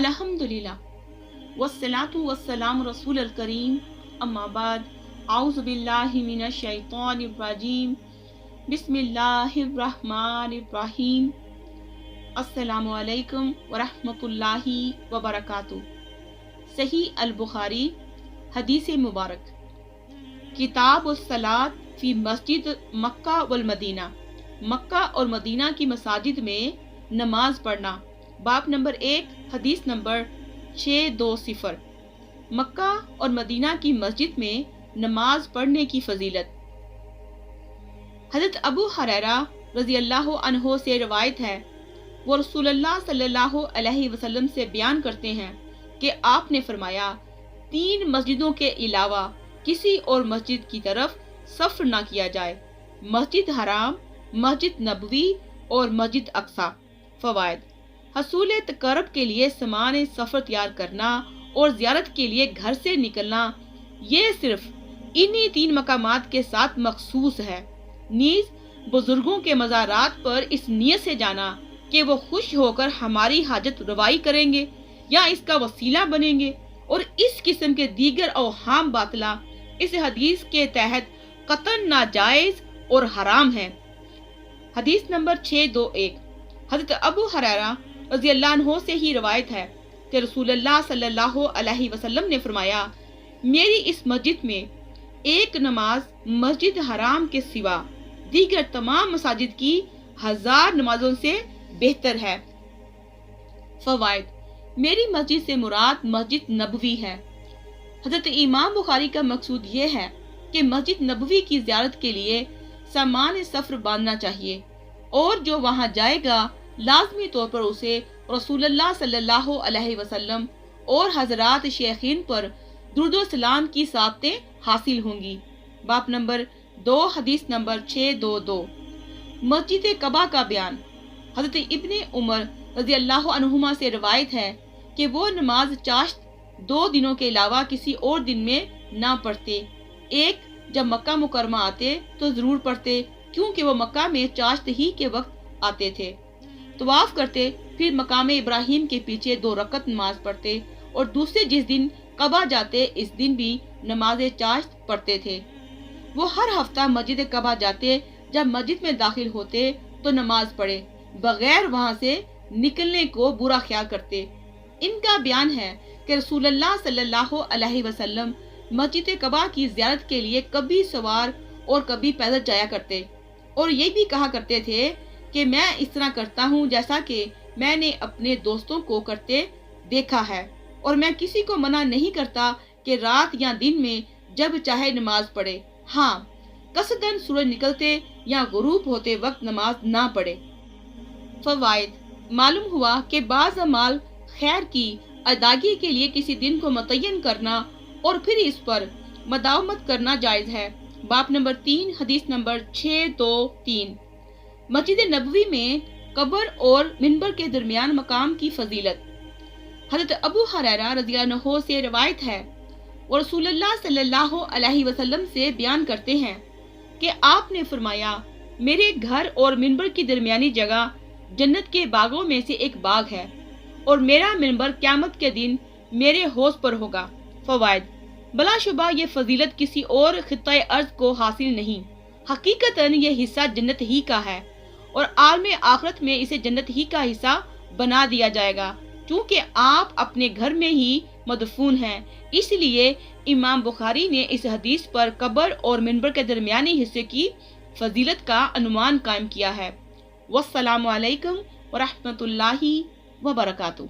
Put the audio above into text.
अल्हम्दुलिल्लाह वस्सलातु वस्सलाम रसूल अल करीम अम्मा बाद आऊज़ु बिल्लाहि मिनश शैतानिर रजीम बिस्मिल्लाहिर रहमानिर रहीम अस्सलामु अलैकुम व रहमतुल्लाहि व बरकातुहू। सही अल बुखारी हदीस मुबारक किताब उस सलात फी मस्जिद मक्का वल मदीना, मक्का और मदीना की मसाजिद में नमाज पढ़ना। बाब नंबर 1 हदीस नंबर 620। मक्का और मदीना की मस्जिद में नमाज पढ़ने की फजीलत। हज़रत अबू हुरैरा रज़ी अल्लाह अन्हो से रवायत है, वो रसूलुल्लाह सल्लल्लाहु अलैहि वसल्लम से बयान करते हैं कि आपने फरमाया, 3 मस्जिदों के अलावा किसी और मस्जिद की तरफ सफ़र ना किया जाए, मस्जिद हराम, मस्जिद नबवी और मस्जिद अक्सा। फ़वाइद: हसूल तक़र्रुब के लिए सामान सफ़र तैयार करना और ज़ियारत के लिए घर से निकलना, ये सिर्फ इन्हीं 3 मकामात के साथ मखसूस है। नीज़ बुजुर्गों के मज़ारात पर इस नियत से जाना कि वो खुश होकर हमारी हाजत रवाई करेंगे या इसका वसीला बनेंगे, और इस किस्म के दीगर अवहाम बातला इस हदीस के तहत कतन नाजायज़ और हराम है। हदीस नंबर 621। हज़रत अबू हुरैरा रज़ी अल्लाह अन्हो से ही रवायत है कि रसूलुल्लाह सल्लल्लाहु अलैहि वसल्लम ने फरमाया, मेरी इस मस्जिद में एक नमाज मस्जिद हराम के सिवा दीगर तमाम मसाजिद की 1000 नमाजों से बेहतर है। फ़वाइद: मेरी मस्जिद से मुराद मस्जिद नबवी है। हज़रत इमाम बुखारी का मकसूद ये है कि मस्जिद नबवी की ज़ियारत के लिए सामान सफ़र बांधना चाहिए, और जो वहाँ जाएगा लाजमी तौर पर उसे रसूलुल्लाह सल्लल्लाहु अलैहि वसल्लम और हज़रात शेखीन पर दुरूद व सलाम की साबतें हासिल होंगी। बाब नंबर 2 हदीस नंबर 622। मस्जिद कबा का बयान। हज़रत इब्ने उमर रज़ी अल्लाह अन्हुमा से रवायत है कि वो नमाज चाश्त 2 दिनों के अलावा किसी और दिन में ना पढ़ते। एक, जब मक्का मुकरमा आते तो ज़रूर पढ़ते, क्योंकि वो मक्का में चाश्त ही के वक्त आते थे। तवाफ करते, फिर मकाम इब्राहिम के पीछे 2 रकत नमाज पढ़ते, और दूसरे जिस दिन कबा जाते इस दिन भी नमाज चाश्त पढ़ते थे। वो हर हफ्ता मस्जिद कबा जाते, जब मस्जिद में दाखिल होते तो नमाज पढ़े बगैर वहां से निकलने को बुरा ख्याल करते। इनका बयान है कि रसूलुल्लाह सल्लल्लाहु अलैहि वसल्लम मस्जिद कबा की ज़ियारत के लिए कभी सवार और कभी पैदल जाया करते, और ये भी कहा करते थे कि मैं इस तरह करता हूँ जैसा कि मैंने अपने दोस्तों को करते देखा है, और मैं किसी को मना नहीं करता कि रात या दिन में जब चाहे नमाज पढ़े। हाँ, कसदन सूरज निकलते या गुरूब होते वक्त नमाज ना पढ़े। फ़वाइद: मालूम हुआ कि बाज़ अमाल खैर की अदायगी के लिए किसी दिन को मुतय्यन करना और फिर इस पर मदावमत करना जायज़ है। बाब नंबर 3 हदीस नंबर 623। मस्जिद नबवी में कब्र और मिंबर के दरमियान मकाम की फजीलत। हज़रत अबू हुरैरा रज़ी अल्लाह अन्हु से रवायत है, और रसूलुल्लाह सल्लल्लाहु अलैहि वसल्लम से बयान करते हैं कि आपने फरमाया, मेरे घर और मिंबर की दरमियानी जगह जन्नत के बागों में से एक बाग है, और मेरा मिंबर क़यामत के दिन मेरे हौज़ पर होगा। फ़वाइद: बलाशुबा ये फजीलत किसी और खित्ता अर्ज़ को हासिल नहीं, हकीकतन ये हिस्सा जन्नत ही का है, और आलम आखिरत में इसे जन्नत ही का हिस्सा बना दिया जाएगा, क्योंकि आप अपने घर में ही मदफून हैं। इसलिए इमाम बुखारी ने इस हदीस पर कब्र और मिंबर के दरमियानी हिस्से की फजीलत का अनुमान कायम किया है। वस्सलामु अलैकुम व रहमतुल्लाहि व बरकातुहू।